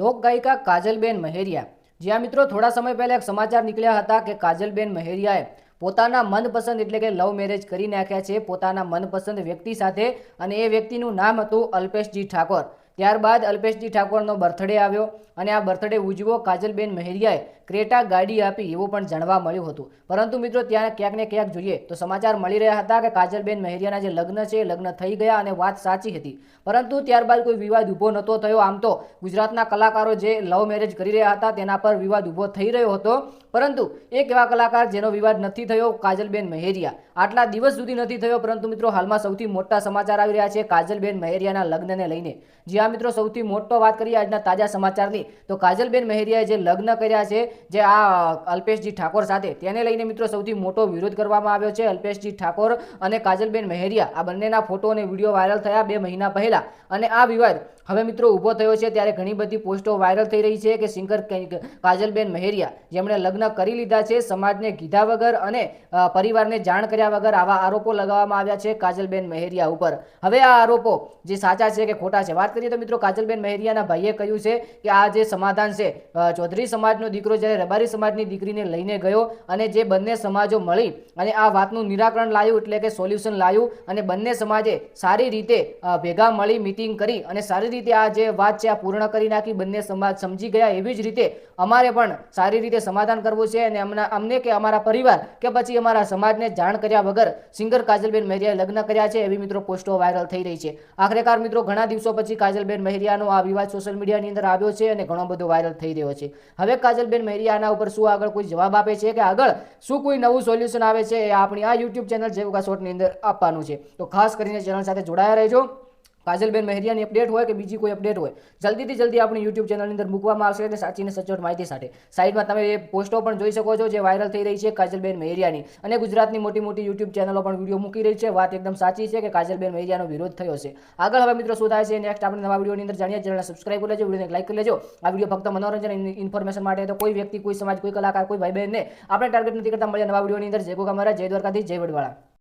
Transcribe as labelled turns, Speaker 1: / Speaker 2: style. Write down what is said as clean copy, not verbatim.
Speaker 1: લોકગાયિકા કાજલબેન મહેરિયા। જ્યાં મિત્રો થોડા સમય પહેલા એક સમાચાર નીકળ્યા હતા કે કાજલબેન મહેરિયાએ પોતાના મનપસંદ એટલે કે લવ મેરેજ કરી નાખ્યા છે પોતાના મનપસંદ વ્યક્તિ સાથે, અને એ વ્યક્તિનું નામ હતું અલ્પેશજી ઠાકોર। ત્યારબાદ અલ્પેશજી ઠાકોરનો બર્થડે આવ્યો અને આ બર્થડે ઉજવો કાજલબેન મહેરિયાએ ક્રેટા ગાડી આપી એવું પણ જાણવા મળ્યું હતું। પરંતુ મિત્રો ત્યાં ક્યાંક ને ક્યાંક જોઈએ તો સમાચાર મળી રહ્યા હતા કે કાજલબેન મહેરિયાના જે લગ્ન છે લગ્ન થઈ ગયા અને વાત સાચી હતી, પરંતુ ત્યારબાદ કોઈ વિવાદ ઊભો નહોતો થયો। આમ તો ગુજરાતના કલાકારો જે લવ મેરેજ કરી રહ્યા હતા તેના પર વિવાદ ઊભો થઈ રહ્યો હતો, પરંતુ એક એવા કલાકાર જેનો વિવાદ નથી થયો, કાજલબેન મહેરિયા। આટલા દિવસ સુધી નથી થયો, પરંતુ મિત્રો હાલમાં સૌથી મોટા સમાચાર આવી રહ્યા છે કાજલબેન મહેરિયાના લગ્નને લઈને। જી હા મિત્રો, સૌથી મોટો વાત કરીએ આજના તાજા સમાચારની તો કાજલબેન મહેરિયાએ જે લગ્ન કર્યા છે જે આ અલ્પેશજી ઠાકોર સાથે, તેને લઈને મિત્રો સૌથી મોટો વિરોધ કરવામાં આવ્યો છે। અલ્પેશજી ઠાકોર અને કાજલબેન મહેરિયા આ બંનેના ફોટો અને વિડીયો વાયરલ થયા 2 મહિના પહેલા, અને આ વિવાદ હવે મિત્રો ઊભો થયો છે। ત્યારે ઘણી બધી પોસ્ટો વાયરલ થઈ રહી છે કે સિંગર કાજલબેન મહેરિયા જેમણે લગ્ન કરી લીધા છે, સમાજને કીધા વગર અને પરિવારને જાણ કર્યા વગર આવા આરોપો લગાવવામાં આવ્યા છે કાજલબેન મહેરિયા ઉપર। હવે આ આરોપો જે સાચા છે કે ખોટા છે, વાત કરીએ તો મિત્રો કાજલબેન મહેરિયાના ભાઈએ કહ્યું છે કે આ જે સમાધાન છે, ચૌધરી સમાજનો દીકરો જ્યારે રબારી સમાજની દીકરીને લઈને ગયો અને જે બંને સમાજો મળી અને આ વાતનું નિરાકરણ લાવ્યું એટલે કે સોલ્યુશન લાવ્યું, અને બંને સમાજે સારી રીતે ભેગા મળી મીટિંગ કરી અને સારી રીતે આ જે વાત છે આ પૂર્ણ કરી નાખી, બંને સમાજ સમજી ગયા। એવી જ રીતે અમારે પણ સારી રીતે સમાધાન કરવું છે અને અમને કે અમારા પરિવાર કે પછી અમારા સમાજને જાણ કર્યા વગર સિંગર કાજલબેન મહેરિયાએ લગ્ન કર્યા છે, એવી મિત્રો પોસ્ટો વાયરલ થઈ રહી છે। આખરેકાર મિત્રો ઘણા દિવસો પછી કાજલબેન મહેરિયાનો આ વિવાદ સોશિયલ મીડિયાની અંદર આવ્યો છે અને ઘણો બધો વાયરલ થઈ રહ્યો છે। હવે કાજલબેન મહેરિયાના ઉપર શું આગળ કોઈ જવાબ આપે છે કે આગળ શું કોઈ નવું સોલ્યુશન આવે છે, એ આપણી આ યુટ્યુબ ચેનલ જેવુકા શોર્ટની અંદર આપવાનું છે। તો ખાસ કરીને ચેનલ સાથે જોડાયા રહેજો। કાજલબેન મહેરિયાની અપડેટ હોય કે બીજી કોઈ અપડેટ હોય જલ્દીથી જલ્દી આપણી યુટ્યુબ ચેનલની અંદર મૂકવામાં આવશે, અને સાચી અને સચોટ માહિતી સાથે। સાઈડમાં તમે એ પોસ્ટો પણ જોઈ શકો છો જે વાયરલ થઈ રહી છે કાજલબેન મહેરિયાની, અને ગુજરાતની મોટી મોટી યુટ્યુબ ચેનલો પણ વિડીયો મૂકી રહી છે। વાત એકદમ સાચી છે કે કાજલબેન મહેરિયાનો વિરોધ થયો છે। આગળ હવે મિત્રો શું થાય છે નેક્સ્ટ આપણે નવા વિડીયોની અંદર જાણીએ। ચેનલને સબસ્ક્રાઇબ કરી લેજો, વિડીયોને લાઈક કરી લેજો। આ વિડીયો ફક્ત મનોરંજન અને ઇન્ફોર્મેશન માટે, તો કોઈ વ્યક્તિ, કોઈ સમાજ, કોઈ કલાકાર, કોઈ ભાઈ બહેનને આપણે ટાર્ગેટ નથી કરતા। મળીએ નવા વિડીયોની અંદર। જય ગોગા મહારાજ, જય દ્વારકાધીશ, જય વડવાળા।